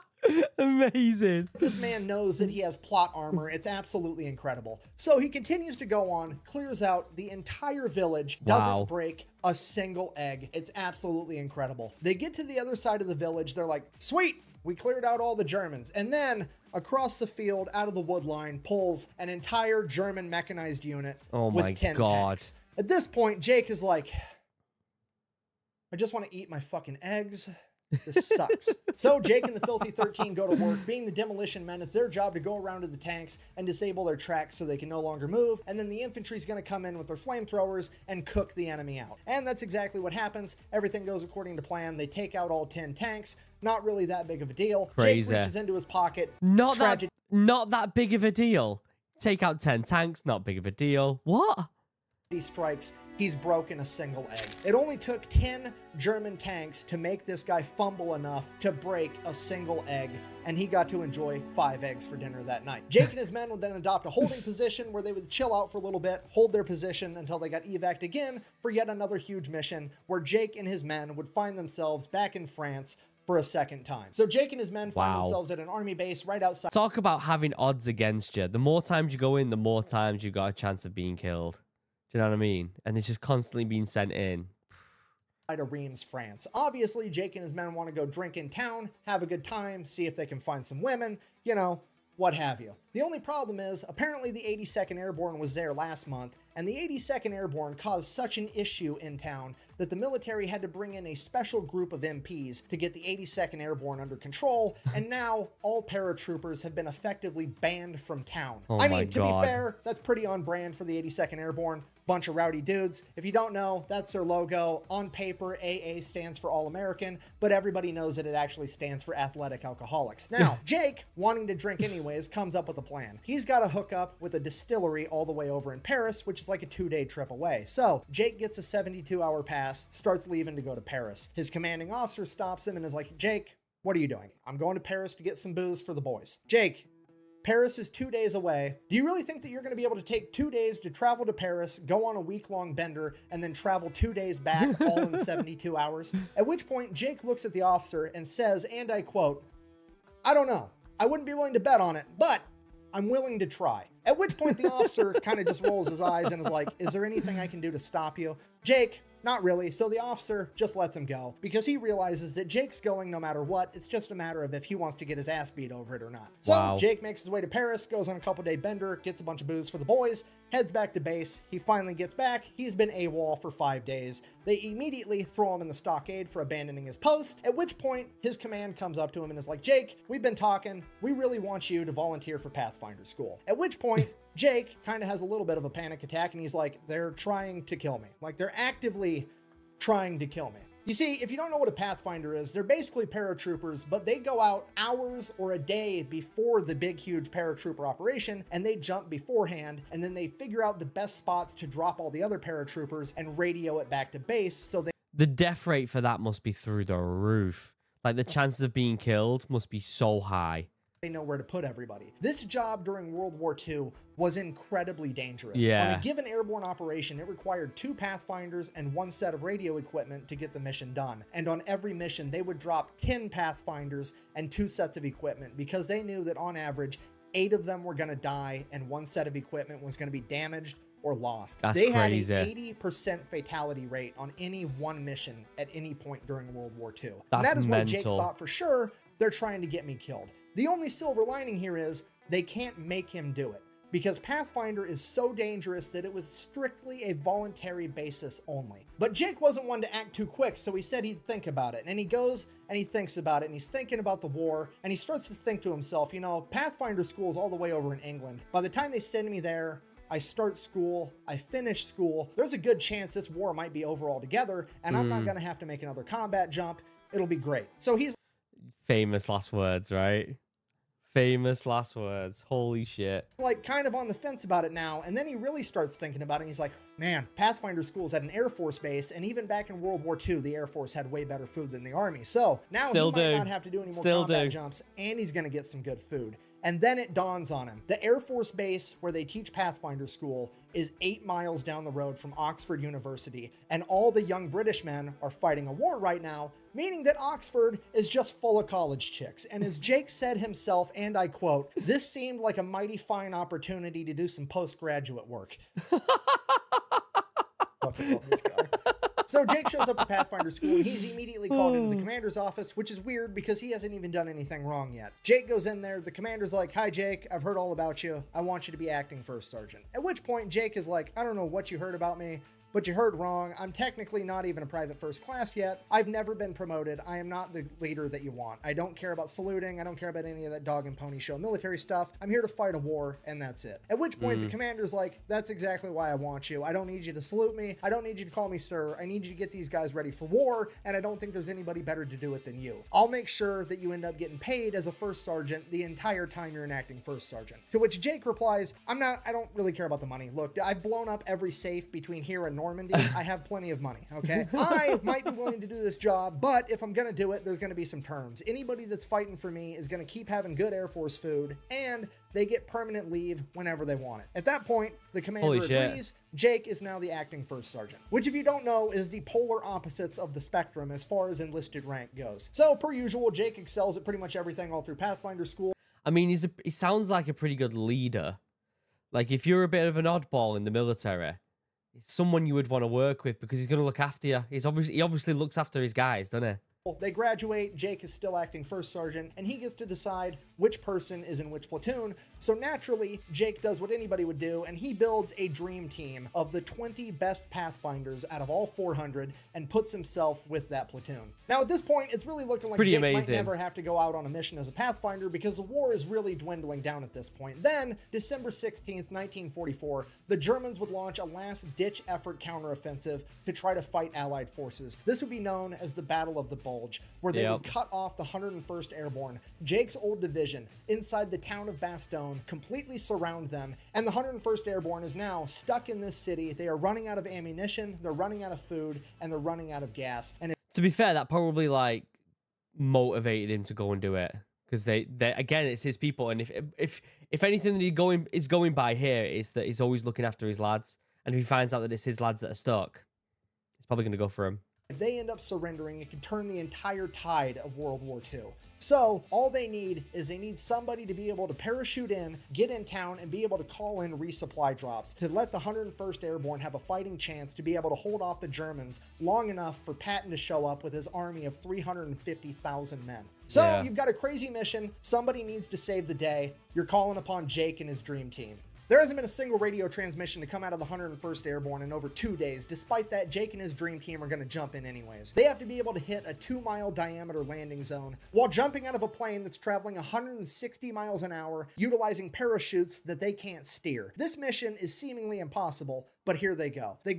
Amazing. This man knows that he has plot armor. It's absolutely incredible. So he continues to go on, clears out the entire village, doesn't break a single egg. It's absolutely incredible. They get to the other side of the village. They're like, sweet, we cleared out all the Germans. And then across the field, out of the wood line, pulls an entire German mechanized unit with 10 tanks. At this point, Jake is like, I just want to eat my fucking eggs. This sucks. So Jake and the Filthy 13 go to work. Being the demolition men, it's their job to go around to the tanks and disable their tracks so they can no longer move. And then the infantry's going to come in with their flamethrowers and cook the enemy out. And that's exactly what happens. Everything goes according to plan. They take out all 10 tanks. Not really that big of a deal. Crazy. Jake reaches into his pocket. Not that big of a deal. Take out 10 tanks, not big of a deal. What? He strikes. He's broken a single egg. It only took 10 German tanks to make this guy fumble enough to break a single egg, and he got to enjoy 5 eggs for dinner that night. Jake and his men would then adopt a holding position where they would chill out for a little bit, hold their position until they got evac'd again for yet another huge mission where Jake and his men would find themselves back in France for a second time. So Jake and his men find themselves at an army base right outside. Talk about having odds against you. The more times you go in, the more times you got a chance of being killed. Do you know what I mean? And it's just constantly being sent in. To Reims, France. Obviously, Jake and his men want to go drink in town, have a good time, see if they can find some women, you know, what have you. The only problem is, apparently the 82nd Airborne was there last month, and the 82nd Airborne caused such an issue in town that the military had to bring in a special group of MPs to get the 82nd Airborne under control, and now all paratroopers have been effectively banned from town. I mean, to be fair, that's pretty on brand for the 82nd Airborne. Bunch of rowdy dudes. If you don't know, that's their logo. On paper, AA stands for All American, but everybody knows that it actually stands for Athletic Alcoholics. Now, Jake, wanting to drink anyways, comes up with a plan. He's got to hook up with a distillery all the way over in Paris, which is like a 2-day trip away. So Jake gets a 72-hour pass, starts leaving to go to Paris. His commanding officer stops him and is like, Jake, what are you doing? I'm going to Paris to get some booze for the boys. Jake, Paris is 2 days away. Do you really think that you're going to be able to take 2 days to travel to Paris, go on a week-long bender, and then travel 2 days back all in 72 hours? At which point, Jake looks at the officer and says, and I quote, I don't know. I wouldn't be willing to bet on it, but I'm willing to try. At which point the officer kind of just rolls his eyes and is like, is there anything I can do to stop you? Jake, not really. So the officer just lets him go because he realizes that Jake's going no matter what. It's just a matter of if he wants to get his ass beat over it or not. So Jake makes his way to Paris, goes on a couple-day bender, gets a bunch of booze for the boys, heads back to base. He finally gets back. He's been AWOL for 5 days. They immediately throw him in the stockade for abandoning his post, at which point his command comes up to him and is like, Jake, we've been talking. We really want you to volunteer for Pathfinder School. At which point Jake kind of has a little bit of a panic attack and he's like, they're trying to kill me. Like, they're actively trying to kill me. You see, if you don't know what a Pathfinder is, they're basically paratroopers, but they go out hours or a day before the big, huge paratrooper operation, and they jump beforehand, and then they figure out the best spots to drop all the other paratroopers and radio it back to base so they... The death rate for that must be through the roof. Like, the chances of being killed must be so high. They know where to put everybody. This job during World War II was incredibly dangerous. Yeah. On a given airborne operation, it required 2 Pathfinders and 1 set of radio equipment to get the mission done. And on every mission, they would drop 10 Pathfinders and 2 sets of equipment because they knew that on average, 8 of them were going to die and 1 set of equipment was going to be damaged or lost. That's they crazy. had an 80% fatality rate on any one mission at any point during World War II. That's and that is why mental. Jake thought for sure they're trying to get me killed. The only silver lining here is they can't make him do it. because Pathfinder is so dangerous that it was strictly a voluntary basis only. But Jake wasn't one to act too quick, so he said he'd think about it. And he goes and he thinks about it, and he's thinking about the war, and he starts to think to himself, you know, Pathfinder school's all the way over in England. By the time they send me there, I start school, I finish school, there's a good chance this war might be over altogether, and I'm not gonna have to make another combat jump. It'll be great. So he's Famous last words, right? Famous last words. Holy shit. like kind of on the fence about it now, and then he really starts thinking about it, and he's like, man, Pathfinder school's at an Air Force base, and even back in World War II, the Air Force had way better food than the Army. So now Still he might do. not have to do any more Still combat do. jumps, and he's gonna get some good food. And then it dawns on him. The Air Force base where they teach Pathfinder school is 8 miles down the road from Oxford University, and all the young British men are fighting a war right now, meaning that Oxford is just full of college chicks. And as Jake said himself, and I quote, "This seemed like a mighty fine opportunity to do some postgraduate work." Fucking love this guy. So Jake shows up at Pathfinder school, and he's immediately called into the commander's office, which is weird because he hasn't even done anything wrong yet. Jake goes in there. The commander's like, "Hi, Jake. I've heard all about you. I want you to be acting first sergeant." At which point, Jake is like, "I don't know what you heard about me, but you heard wrong. I'm technically not even a private first class yet. I've never been promoted. I am not the leader that you want. I don't care about saluting. I don't care about any of that dog and pony show military stuff. I'm here to fight a war, and that's it." At which point the commander's like, "That's exactly why I want you. I don't need you to salute me. I don't need you to call me sir. I need you to get these guys ready for war, and I don't think there's anybody better to do it than you. I'll make sure that you end up getting paid as a first sergeant the entire time you're an acting first sergeant." To which Jake replies, I don't really care about the money. Look, I've blown up every safe between here and Normandy. I have plenty of money, okay? I might be willing to do this job, but if I'm gonna do it, there's gonna be some terms. Anybody that's fighting for me is gonna keep having good Air Force food, and they get permanent leave whenever they want it. At that point, the commander Holy shit. agrees. Jake is now the acting first sergeant, which, if you don't know, is the polar opposites of the spectrum as far as enlisted rank goes. So, per usual, Jake excels at pretty much everything all through Pathfinder school. I mean, he sounds like a pretty good leader. Like, if you're a bit of an oddball in the military, it's someone you would want to work with because he's going to look after you. He obviously looks after his guys, doesn't he? They graduate, Jake is still acting first sergeant, and he gets to decide which person is in which platoon. So naturally, Jake does what anybody would do, and he builds a dream team of the 20 best Pathfinders out of all 400 and puts himself with that platoon. Now at this point, it's really looking like pretty Jake amazing. might never have to go out on a mission as a Pathfinder because the war is really dwindling down at this point. Then, December 16th, 1944, the Germans would launch a last-ditch effort counteroffensive to try to fight Allied forces. This would be known as the Battle of the Bulge, where they would cut off the 101st Airborne, Jake's old division, inside the town of Bastogne, completely surround them, and the 101st Airborne is now stuck in this city. They are running out of ammunition, they're running out of food, and they're running out of gas. And To be fair, that probably like motivated him to go and do it because they again, it's his people, and if anything that is going by here is that he's always looking after his lads, and if he finds out that it's his lads that are stuck, he's probably going to go for him. if they end up surrendering, it could turn the entire tide of World War II. So all they need is somebody to be able to parachute in, get in town, and be able to call in resupply drops to let the 101st Airborne have a fighting chance to be able to hold off the Germans long enough for Patton to show up with his army of 350,000 men. So you've got a crazy mission. Somebody needs to save the day. You're calling upon Jake and his dream team. There hasn't been a single radio transmission to come out of the 101st Airborne in over 2 days. Despite that, Jake and his dream team are going to jump in anyways. They have to be able to hit a 2-mile diameter landing zone while jumping out of a plane that's traveling 160 miles an hour, utilizing parachutes that they can't steer. This mission is seemingly impossible, but here they go. They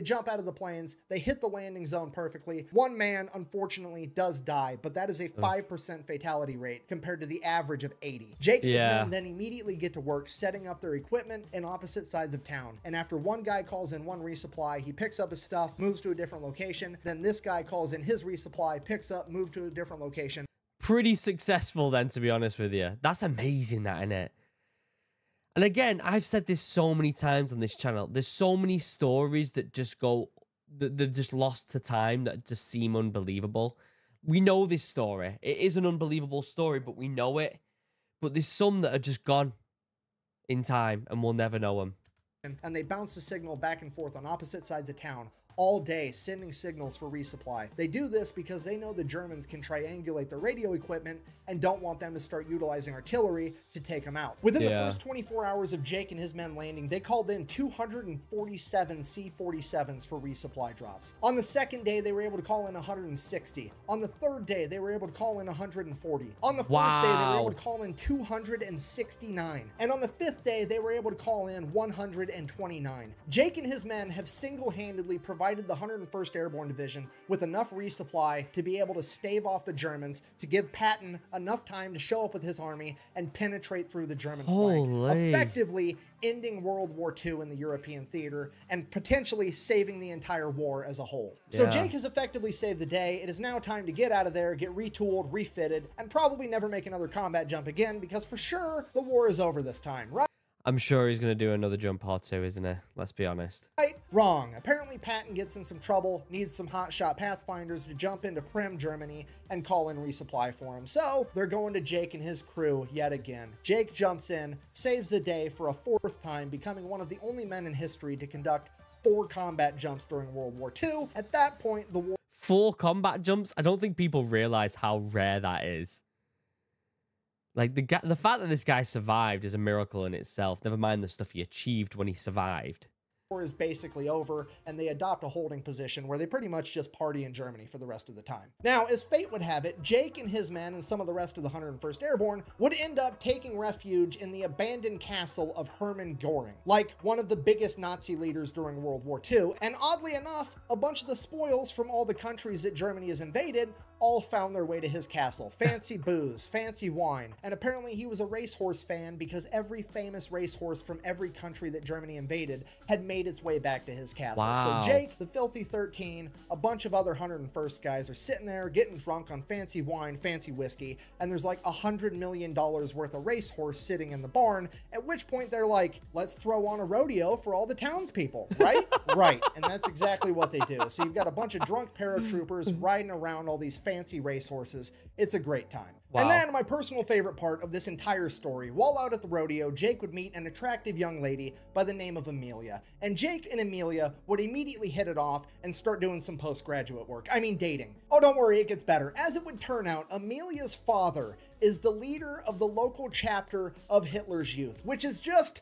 jump out of the planes, they hit the landing zone perfectly. One man, unfortunately, does die, but that is a 5% fatality rate compared to the average of 80. Jake and his men then immediately get to work setting up their equipment in opposite sides of town. And after one guy calls in one resupply, he picks up his stuff, moves to a different location. Then this guy calls in his resupply, picks up, moves to a different location. Pretty successful then, to be honest with you. That's amazing, that, isn't it? And again, I've said this so many times on this channel. There's so many stories that just go, that they've just lost to time, that just seem unbelievable. We know this story. It is an unbelievable story, but we know it. But there's some that are just gone in time, and we'll never know them. And they bounce the signal back and forth on opposite sides of town, all day, sending signals for resupply. They do this because they know the Germans can triangulate their radio equipment and don't want them to start utilizing artillery to take them out. Within the first 24 hours of Jake and his men landing, they called in 247 C-47s for resupply drops. On the second day, they were able to call in 160. On the third day, they were able to call in 140. On the fourth day, they were able to call in 269. And on the fifth day, they were able to call in 129. Jake and his men have single-handedly provided the 101st Airborne Division with enough resupply to be able to stave off the Germans, to give Patton enough time to show up with his army and penetrate through the German flank, effectively ending World War II in the European theater and potentially saving the entire war as a whole. So Jake has effectively saved the day. It is now time to get out of there, get retooled, refitted, and probably never make another combat jump again, because for sure the war is over this time, right? I'm sure he's going to do another jump or two, isn't he? Let's be honest. Right? Wrong. Apparently Patton gets in some trouble, needs some hotshot Pathfinders to jump into Prim, Germany, and call in resupply for him. So they're going to Jake and his crew yet again. Jake jumps in, saves the day for a fourth time, becoming one of the only men in history to conduct 4 combat jumps during World War II. At that point, the war... 4 combat jumps? I don't think people realize how rare that is. Like, the fact that this guy survived is a miracle in itself. Never mind the stuff he achieved when he survived. Is basically over, and they adopt a holding position where they pretty much just party in Germany for the rest of the time. Now, as fate would have it, Jake and his men and some of the rest of the 101st Airborne would end up taking refuge in the abandoned castle of Hermann Göring, like one of the biggest Nazi leaders during World War II. And oddly enough, a bunch of the spoils from all the countries that Germany has invaded all found their way to his castle. Fancy booze, fancy wine, and apparently he was a racehorse fan because every famous racehorse from every country that Germany invaded had made its way back to his castle. Wow. So Jake, the Filthy 13, a bunch of other 101st guys are sitting there getting drunk on fancy wine, fancy whiskey, and there's like $100 million worth of racehorse sitting in the barn, at which point they're like, let's throw on a rodeo for all the townspeople, right? Right, and that's exactly what they do. So you've got a bunch of drunk paratroopers riding around all these fancy racehorses. It's a great time. Wow. And then my personal favorite part of this entire story, while out at the rodeo, Jake would meet an attractive young lady by the name of Amelia. And Jake and Amelia would immediately hit it off and start doing some postgraduate work. I mean, dating. Oh, don't worry, it gets better. As it would turn out, Amelia's father is the leader of the local chapter of Hitler's Youth, which is just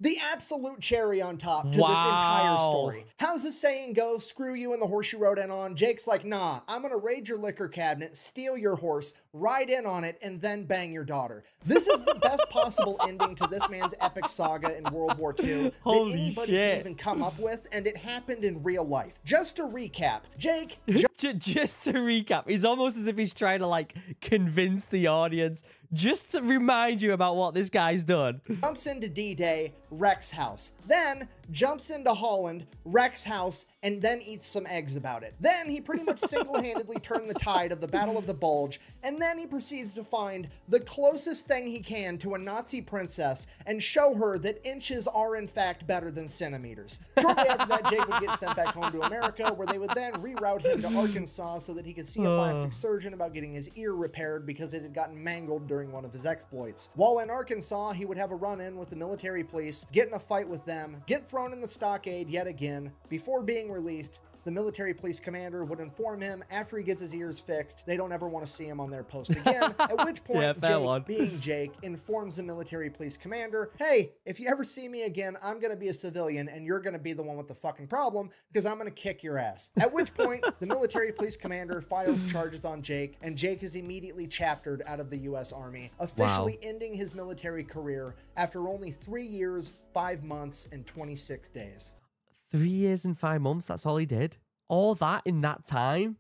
the absolute cherry on top to this entire story. How's the saying go? Screw you and the horse you rode in on. Jake's like, nah, I'm gonna raid your liquor cabinet, steal your horse, ride in on it, and then bang your daughter. This is the best possible ending to this man's epic saga in World War II that anybody can even come up with, and it happened in real life. Just to recap, Jake... Just to recap, it's almost as if he's trying to, like, convince the audience, just to remind you about what this guy's done. Jumps into D-Day, wrecks house. Then jumps into Holland, wrecks house, and then eats some eggs about it. Then he pretty much single-handedly turned the tide of the Battle of the Bulge, and then he proceeds to find the closest thing he can to a Nazi princess and show her that inches are in fact better than centimeters. Shortly after that, Jake would get sent back home to America, where they would then reroute him to Arkansas so that he could see a plastic surgeon about getting his ear repaired because it had gotten mangled during one of his exploits. While in Arkansas, he would have a run-in with the military police, get in a fight with them, get thrown in the stockade yet again. Before being released, the military police commander would inform him after he gets his ears fixed, they don't ever want to see him on their post again, at which point Jake, being Jake, informs the military police commander, hey, if you ever see me again, I'm going to be a civilian and you're going to be the one with the fucking problem because I'm going to kick your ass. At which point, the military police commander files charges on Jake, and Jake is immediately chaptered out of the U.S. Army, officially ending his military career after only 3 years, 5 months, and 26 days. 3 years and 5 months, that's all he did? All that in that time?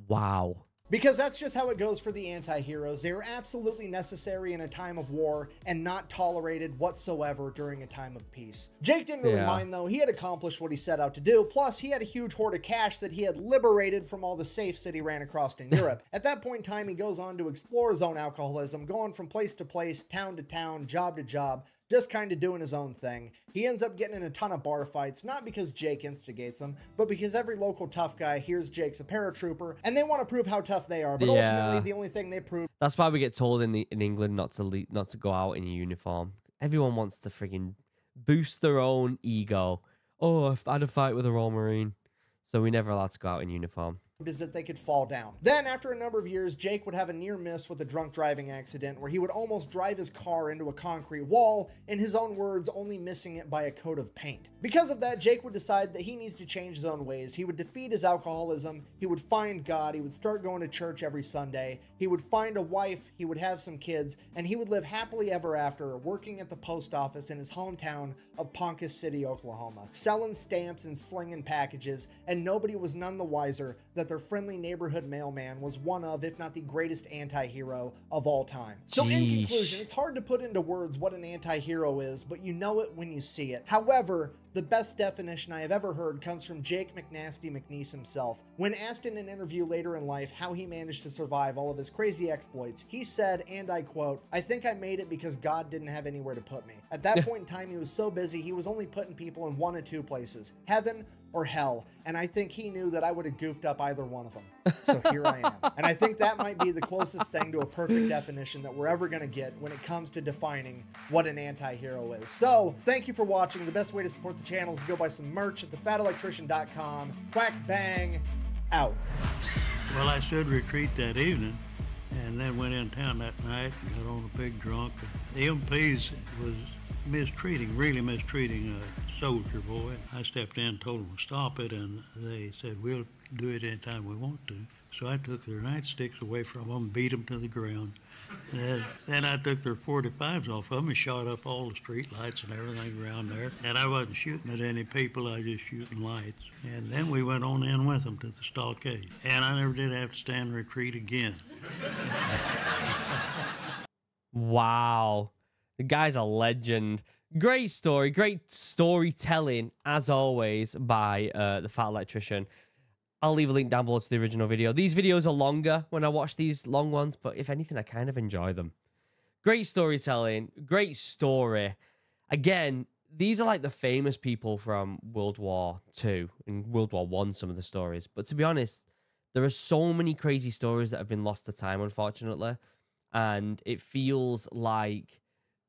Wow. Because that's just how it goes for the anti-heroes. They are absolutely necessary in a time of war and not tolerated whatsoever during a time of peace. Jake didn't really mind though. He had accomplished what he set out to do. Plus, he had a huge hoard of cash that he had liberated from all the safes that he ran across in Europe. At that point in time, he goes on to explore his own alcoholism, going from place to place, town to town, job to job, just kind of doing his own thing. He ends up getting in a ton of bar fights, not because Jake instigates them, but because every local tough guy hears Jake's a paratrooper, and they want to prove how tough they are, but ultimately the only thing they prove... That's why we get told in England not to go out in a uniform. Everyone wants to friggin' boost their own ego. oh, I had a fight with a Royal Marine. So we're never allowed to go out in uniform. Is that they could fall down. Then, after a number of years, Jake would have a near miss with a drunk driving accident where he would almost drive his car into a concrete wall, in his own words, only missing it by a coat of paint. Because of that, Jake would decide that he needs to change his own ways. He would defeat his alcoholism, he would find God, he would start going to church every Sunday, he would find a wife, he would have some kids, and he would live happily ever after, working at the post office in his hometown of Ponca City, Oklahoma, selling stamps and slinging packages, and nobody was none the wiser that their friendly neighborhood mailman was one of, if not the greatest anti-hero of all time. So in conclusion, it's hard to put into words what an anti-hero is, but you know it when you see it. However, the best definition I have ever heard comes from Jake McNasty McNeese himself. When asked in an interview later in life how he managed to survive all of his crazy exploits, he said, and I quote, "I think I made it because God didn't have anywhere to put me. At that point in time, he was so busy, he was only putting people in one of two places, heaven or hell, and I think he knew that I would have goofed up either one of them. So here I am." And I think that might be the closest thing to a perfect definition that we're ever going to get when it comes to defining what an anti-hero is. So, thank you for watching. The best way to support the channel is to go buy some merch at thefatelectrician.com. Quack bang, out. Well, I stood retreat that evening and then went in town that night and got on a big drunk. The MPs was really mistreating a soldier boy. I stepped in, told them to stop it, and they said, "We'll do it anytime we want to." So I took their nightsticks away from them, beat them to the ground. And then I took their 45s off of them and shot up all the street lights and everything around there. And I wasn't shooting at any people, I was just shooting lights. And then we went on in with them to the stockade. And I never did have to stand retreat again. Wow. The guy's a legend. Great story, great storytelling, as always, by the Fat Electrician. I'll leave a link down below to the original video. These videos are longer when I watch these long ones, but if anything, I kind of enjoy them. Great storytelling, great story. Again, these are like the famous people from World War II and World War I, some of the stories. But to be honest, there are so many crazy stories that have been lost to time, unfortunately. And it feels like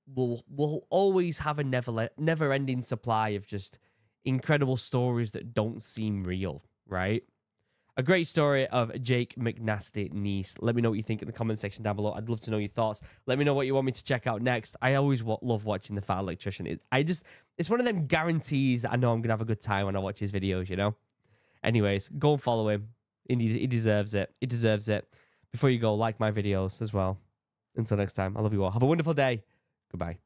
we'll always have a never-ending supply of just incredible stories that don't seem real, right? A great story of Jake McNasty Niece. Let me know what you think in the comment section down below. I'd love to know your thoughts. Let me know what you want me to check out next. I always love watching the Fat Electrician. It's one of them guarantees that I know I'm going to have a good time when I watch his videos, you know? Anyways, go and follow him. He deserves it. He deserves it. Before you go, like my videos as well. Until next time, I love you all. Have a wonderful day. Goodbye.